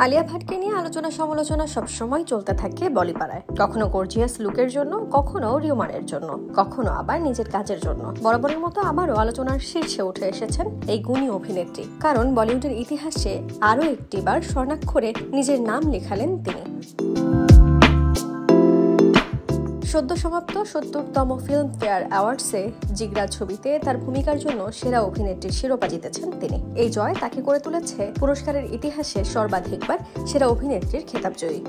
আলিয়া ভাটকে নিয়ে আলোচনা সমালোচনা সবসময় চলতে থাকে বলিপাড়ায়। কখনো গর্জিয়াস লুকের জন্য, কখনো রিউমারের জন্য, কখনো আবার নিজের কাজের জন্য। বরাবরের মতো আবারও আলোচনার শীর্ষে উঠে এসেছেন এই গুণী অভিনেত্রী, কারণ বলিউডের ইতিহাসে আরও একটিবার স্বর্ণাক্ষরে নিজের নাম লেখালেন তিনি। সদ্য সমাপ্ত ৭০তম ফিল্মফেয়ার অ্যাওয়ার্ডসে জিগরা ছবিতে তার ভূমিকার জন্য সেরা অভিনেত্রীর শিরোপা জিতেছেন তিনি। এই জয় তাকে করে তুলেছে পুরস্কারের ইতিহাসে সর্বাধিকবার সেরা অভিনেত্রীর খেতাবজয়ী।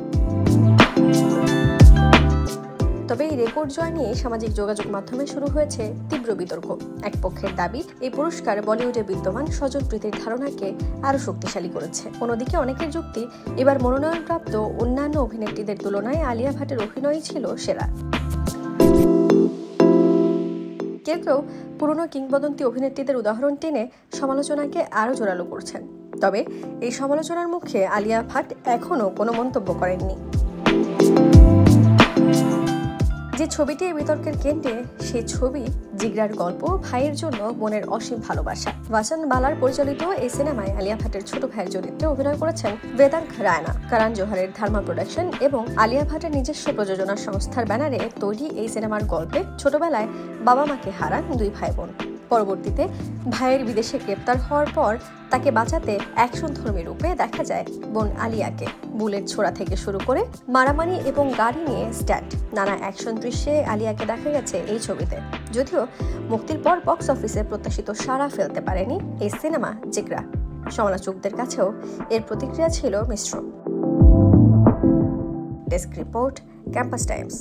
তবে এই রেকর্ড জয় নিয়ে সামাজিক যোগাযোগ মাধ্যমে শুরু হয়েছে তীব্র বিতর্ক। এক পক্ষের দাবি, এই পুরস্কার বলিউডে বিদ্যমান স্বজনপ্রীতির ধারণাকে আরও শক্তিশালী করেছে। অন্যদিকে অনেকের যুক্তি, এবার মনোনয়নপ্রাপ্ত অন্যান্য অভিনেত্রীদের তুলনায় আলিয়া ভাটের অভিনয়ই ছিল সেরা। কেউ কেউ পুরনো কিংবদন্তি অভিনেত্রীদের উদাহরণ টেনে সমালোচনাকে আরও জোরালো করছেন। তবে এই সমালোচনার মুখে আলিয়া ভাট এখনও কোনো মন্তব্য করেননি। যে ছবিটি এই বিতর্কের কেন্দ্রে, সেই ছবি জিগরার গল্প, ভাইয়ের জন্য বোনের অসীম ভালোবাসা। ভাসান বালার পরিচালিত এই সিনেমায় আলিয়া ভাটের ছোট ভাইয়ের চরিত্রে অভিনয় করেছেন বেদাঙ্ক রায়না। কারণ জোহারের ধার্মা প্রোডাকশন এবং আলিয়া ভাটের নিজস্ব প্রযোজনা সংস্থার ব্যানারে তৈরি এই সিনেমার গল্পে ছোটবেলায় বাবা মাকে হারান দুই ভাই বোন। পরবর্তীতে ভাইয়ের বিদেশে গ্রেপ্তার হওয়ার পর তাকে বাঁচাতে অ্যাকশনধর্মী রূপে দেখা যায় বোন আলিয়াকে। বুলেট ছোড়া থেকে শুরু করে মারামারি এবং গাড়ি নিয়ে স্ট্যান্ড, নানা অ্যাকশন দৃশ্যে আলিয়াকে দেখা গেছে এই ছবিতে। যদিও মুক্তির পর বক্স অফিসে প্রত্যাশিত সাড়া ফেলতে পারেনি এই সিনেমা জিগরা। সমালোচকদের কাছেও এর প্রতিক্রিয়া ছিল মিশ্র। Desk report, campus Times.